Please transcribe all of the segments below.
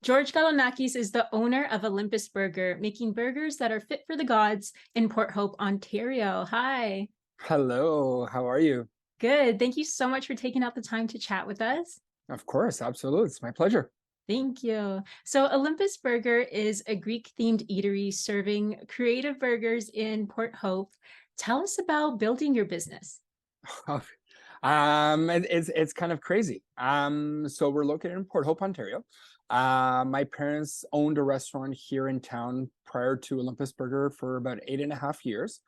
George Galonakis is the owner of Olympus Burger, making burgers that are fit for the gods in Port Hope, Ontario. Hi. Hello, how are you? Good. Thank you so much for taking out the time to chat with us. Of course, absolutely. It's my pleasure. Thank you. So, Olympus Burger is a Greek themed eatery serving creative burgers in Port Hope. Tell us about building your business. It's kind of crazy. So we're located in Port Hope, Ontario. My parents owned a restaurant here in town prior to Olympus Burger for about 8.5 years.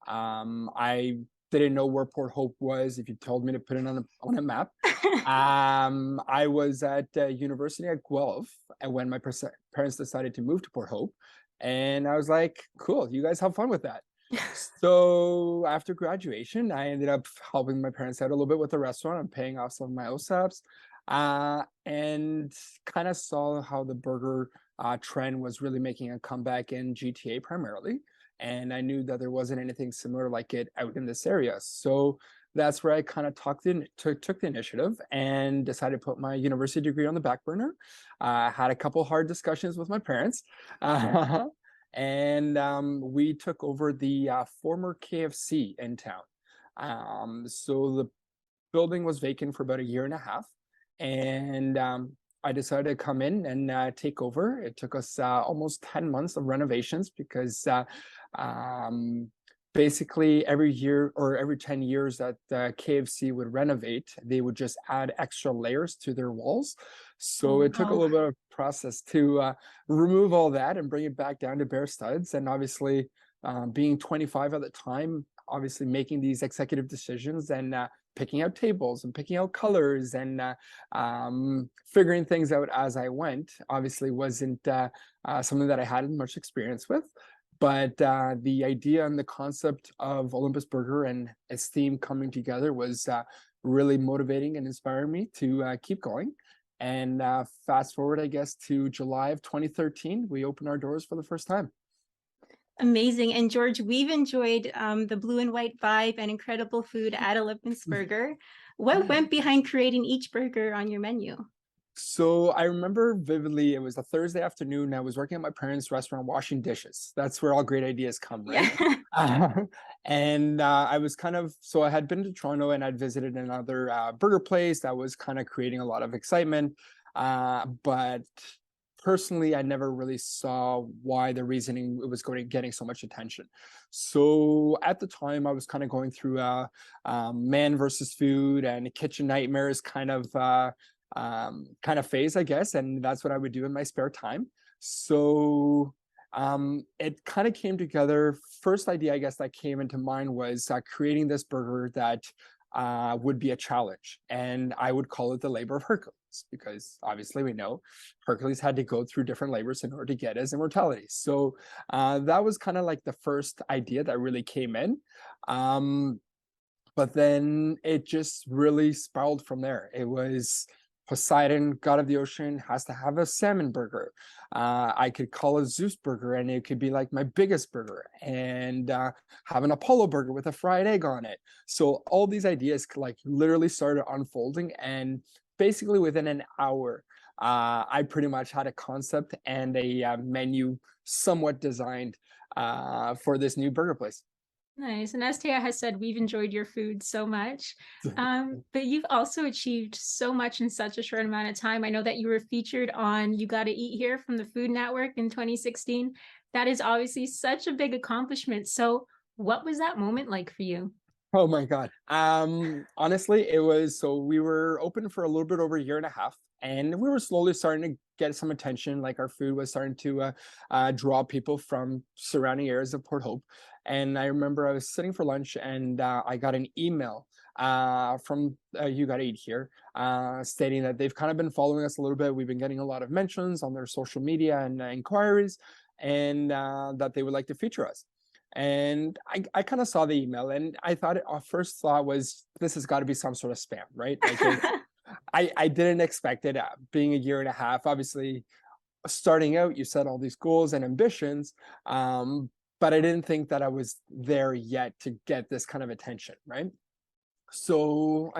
I didn't know where Port Hope was. If you told me to put it on a map, I was at university at Guelph, and when my parents decided to move to Port Hope, and I was like, "Cool, you guys have fun with that." So after graduation, I ended up helping my parents out a little bit with the restaurant and paying off some of my OSAPs, and kind of saw how the burger trend was really making a comeback in GTA primarily. And I knew that there wasn't anything similar like it out in this area. So that's where I kind of took the initiative and decided to put my university degree on the back burner. Had a couple hard discussions with my parents. And we took over the former KFC in town. So the building was vacant for about a year and a half, and I decided to come in and take over. It took us almost 10 months of renovations because um, basically every year or every 10 years that KFC would renovate, they would just add extra layers to their walls. So Oh, it took a wow. little bit of process to remove all that and bring it back down to bare studs. And obviously, being 25 at the time, obviously making these executive decisions and picking out tables and picking out colors and figuring things out as I went, obviously wasn't something that I had much experience with. But the idea and the concept of Olympus Burger and its theme coming together was really motivating and inspiring me to keep going. And fast forward, I guess, to July of 2013, we opened our doors for the first time. Amazing. And George, we've enjoyed the blue and white vibe and incredible food at Olympus Burger. What went behind creating each burger on your menu? So I remember vividly, it was a Thursday afternoon. I was working at my parents' restaurant washing dishes. That's where all great ideas come, right? Yeah. Uh, and I was so I had been to Toronto and I'd visited another burger place that was kind of creating a lot of excitement. But personally, I never really saw why the reasoning it was getting so much attention. So at the time, I was kind of going through man versus food and kitchen nightmares kind of phase, I guess. And that's what I would do in my spare time. So it kind of came together. First idea, I guess, that came into mind was creating this burger that would be a challenge. And I would call it the labor of Hercules, because obviously we know Hercules had to go through different labors in order to get his immortality. So that was kind of like the first idea that really came in. But then it just really spiraled from there. It was Poseidon, god of the ocean, has to have a salmon burger. I could call a Zeus burger, and it could be like my biggest burger, and have an Apollo burger with a fried egg on it. So all these ideas like literally started unfolding, and basically within an hour, I pretty much had a concept and a menu somewhat designed for this new burger place. Nice. And as Taya has said, we've enjoyed your food so much. But you've also achieved so much in such a short amount of time. I know that you were featured on You Gotta Eat Here from the Food Network in 2016. That is obviously such a big accomplishment. So, what was that moment like for you? Oh my God. Honestly, it was so we were open for a little bit over a year and a half, and we were slowly starting to get some attention. Like our food was starting to draw people from surrounding areas of Port Hope. And I remember I was sitting for lunch, and I got an email from You Gotta Eat Here, stating that they've kind of been following us a little bit. We've been getting a lot of mentions on their social media and inquiries, and that they would like to feature us. And I kind of saw the email, and I thought our first thought was this has got to be some sort of spam, right? Like I didn't expect it being a year and a half. Obviously, starting out, you set all these goals and ambitions, but I didn't think that I was there yet to get this kind of attention, right? So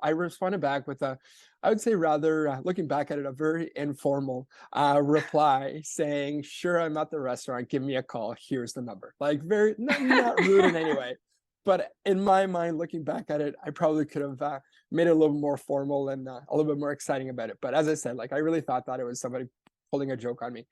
I responded back with a, I would say rather, looking back at it, a very informal reply saying, "Sure, I'm at the restaurant. Give me a call. Here's the number." Like very not rude in any way, but in my mind, looking back at it, I probably could have made it a little more formal and a little bit more exciting about it. But as I said, like I really thought that it was somebody pulling a joke on me.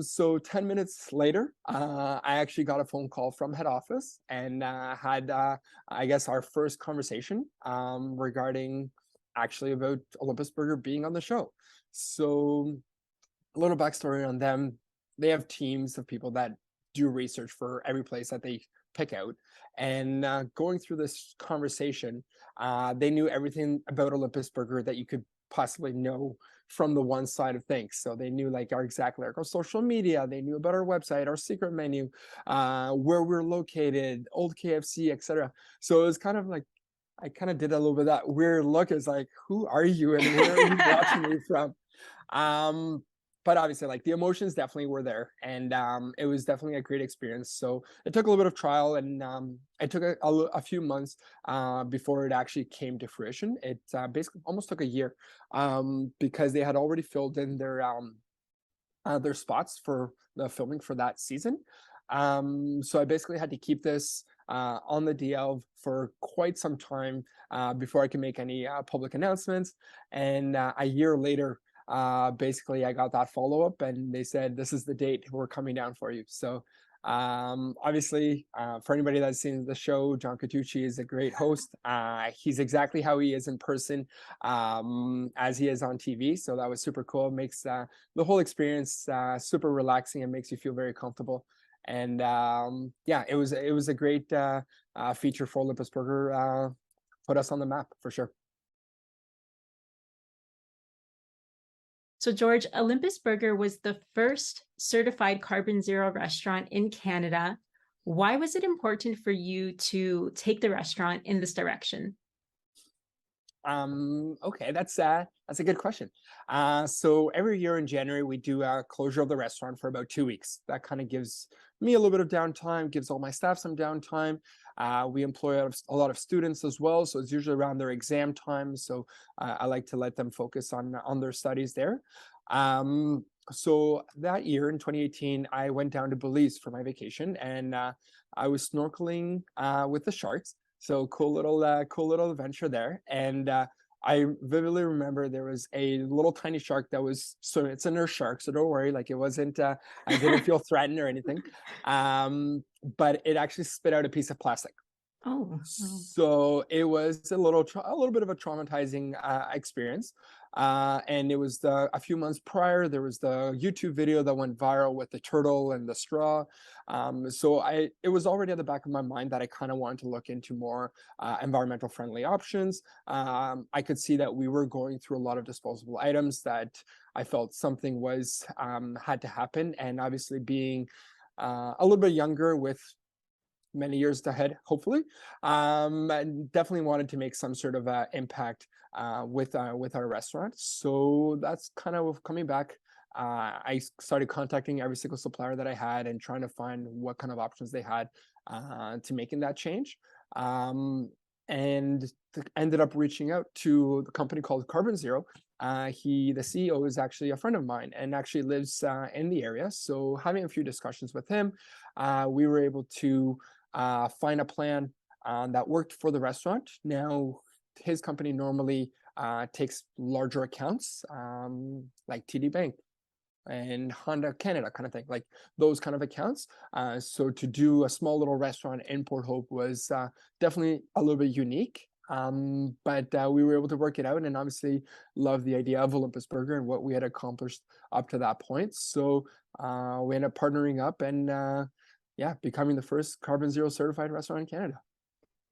So 10 minutes later, I actually got a phone call from head office and had, I guess, our first conversation regarding actually about Olympus Burger being on the show. So a little backstory on them. They have teams of people that do research for every place that they pick out. And going through this conversation, they knew everything about Olympus Burger that you could possibly know from the one side of things. So they knew like our social media, they knew about our website, our secret menu, where we're located, old KFC, etc. So it was kind of like I kind of did a little bit of that weird look as like, who are you and where are you watching me from? Um, but obviously, like the emotions definitely were there, and it was definitely a great experience. So it took a little bit of trial, and it took a few months before it actually came to fruition. It basically almost took a year because they had already filled in their spots for the filming for that season. So I basically had to keep this on the DL for quite some time before I can make any public announcements. And a year later, basically I got that follow up and they said, "This is the date we're coming down for you." So obviously, for anybody that's seen the show, John Catucci is a great host. He's exactly how he is in person as he is on TV. So that was super cool. It makes the whole experience super relaxing and makes you feel very comfortable. And yeah, it was a great feature for Olympus Burger. Put us on the map for sure. So, George, Olympus Burger was the first certified carbon zero restaurant in Canada. Why was it important for you to take the restaurant in this direction? Okay, that's a good question. So every year in January we do a closure of the restaurant for about 2 weeks. That kind of gives me a little bit of downtime, gives all my staff some downtime. We employ a lot of students as well, so it's usually around their exam time. So I like to let them focus on their studies there. So that year in 2018, I went down to Belize for my vacation, and I was snorkeling with the sharks. So cool little adventure there. And I vividly remember there was a little tiny shark that was, so it's a nurse shark, so don't worry, like it wasn't, I didn't feel threatened or anything. But it actually spit out a piece of plastic. Oh, wow. So it was a little bit of a traumatizing experience. And it was a few months prior, there was the YouTube video that went viral with the turtle and the straw. So it was already at the back of my mind that I kind of wanted to look into more environmental friendly options. I could see that we were going through a lot of disposable items that I felt something was had to happen. And obviously being a little bit younger with many years ahead, hopefully. And definitely wanted to make some sort of impact with our restaurant. So that's kind of coming back. I started contacting every single supplier that I had and trying to find what kind of options they had to making that change. And ended up reaching out to the company called Carbon Zero. The CEO is actually a friend of mine and actually lives in the area. So having a few discussions with him, we were able to find a plan that worked for the restaurant. Now, his company normally takes larger accounts like TD Bank and Honda Canada kind of thing, like those kind of accounts. So to do a small little restaurant in Port Hope was definitely a little bit unique. But we were able to work it out and obviously love the idea of Olympus Burger and what we had accomplished up to that point. So we ended up partnering up and yeah, becoming the first Carbon Zero certified restaurant in Canada.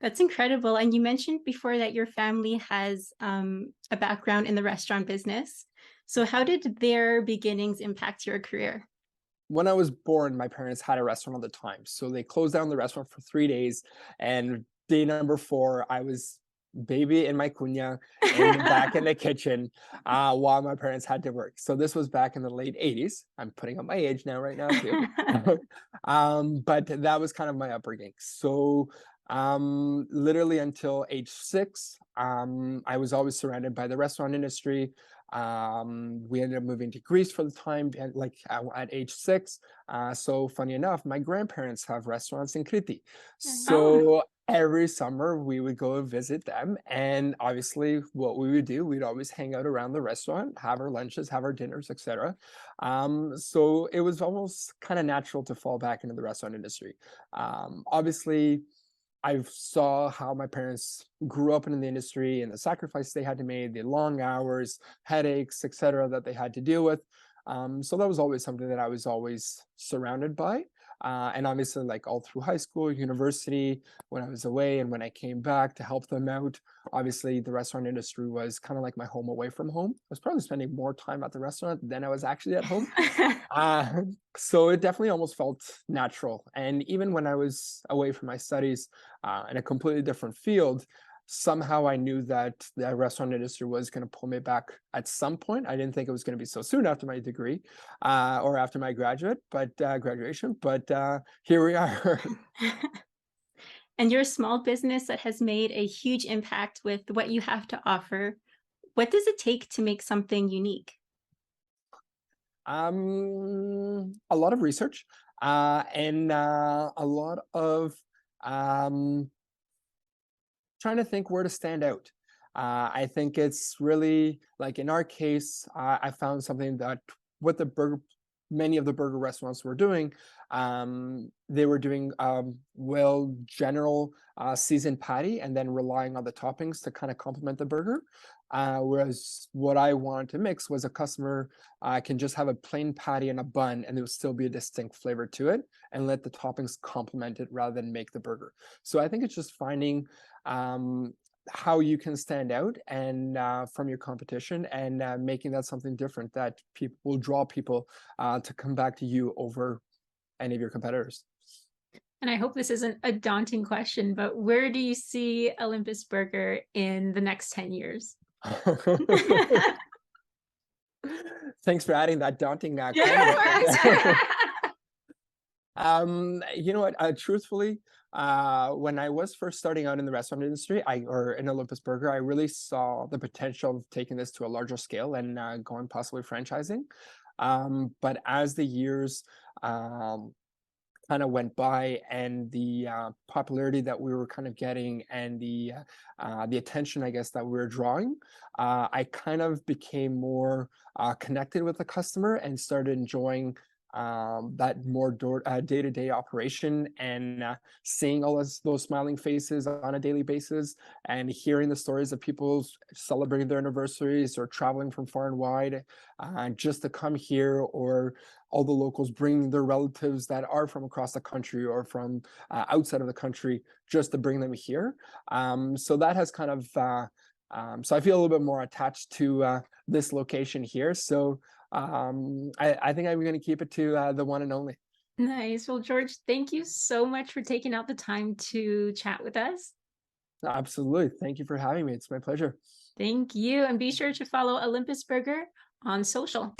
That's incredible. And you mentioned before that your family has a background in the restaurant business. So, how did their beginnings impact your career? When I was born, my parents had a restaurant at the time. So they closed down the restaurant for 3 days. And day number 4, I was baby in my cunha back in the kitchen while my parents had to work. So this was back in the late 80s. I'm putting up my age now right now too. But that was kind of my upbringing. So Literally until age 6, I was always surrounded by the restaurant industry. We ended up moving to Greece for the time, at age 6. So funny enough, my grandparents have restaurants in Crete. Oh, So every summer we would go and visit them. And obviously what we would do, we'd always hang out around the restaurant, have our lunches, have our dinners, etc. So it was almost kind of natural to fall back into the restaurant industry. Obviously, I saw how my parents grew up in the industry and the sacrifice they had to make, the long hours, headaches, etc., that they had to deal with. So that was always something that I was always surrounded by. And obviously, like all through high school, university, when I was away and when I came back to help them out, obviously the restaurant industry was kind of like my home away from home. I was probably spending more time at the restaurant than I was actually at home. Uh, so it definitely almost felt natural. And even when I was away from my studies in a completely different field, somehow I knew that the restaurant industry was going to pull me back at some point. I didn't think it was going to be so soon after my degree or after my graduation, but here we are. and you're a small business that has made a huge impact with what you have to offer. What does it take to make something unique? A lot of research and a lot of um, trying to think where to stand out. I think it's really like in our case, I found something that what many of the burger restaurants were doing. They were doing general seasoned patty and then relying on the toppings to kind of complement the burger. Whereas what I wanted to mix was a customer can just have a plain patty and a bun, and there will still be a distinct flavor to it, and let the toppings complement it rather than make the burger. So I think it's just finding how you can stand out and from your competition and making that something different that people will draw people to come back to you over any of your competitors. And I hope this isn't a daunting question, but where do you see Olympus Burger in the next 10 years? Thanks for adding that daunting Yeah. You know what? Truthfully, when I was first starting out in the restaurant industry, or in Olympus Burger, I really saw the potential of taking this to a larger scale and going possibly franchising. But as the years kind of went by and the popularity that we were kind of getting and the attention, I guess, that we were drawing, I kind of became more connected with the customer and started enjoying that more day-to-day operation and seeing all those smiling faces on a daily basis and hearing the stories of people celebrating their anniversaries or traveling from far and wide just to come here, or all the locals bringing their relatives that are from across the country or from outside of the country just to bring them here. So that has kind of so I feel a little bit more attached to this location here. So I think I'm going to keep it to the one and only. Nice. Well, George, thank you so much for taking out the time to chat with us. Absolutely. Thank you for having me. It's my pleasure. Thank you. And be sure to follow Olympus Burger on social.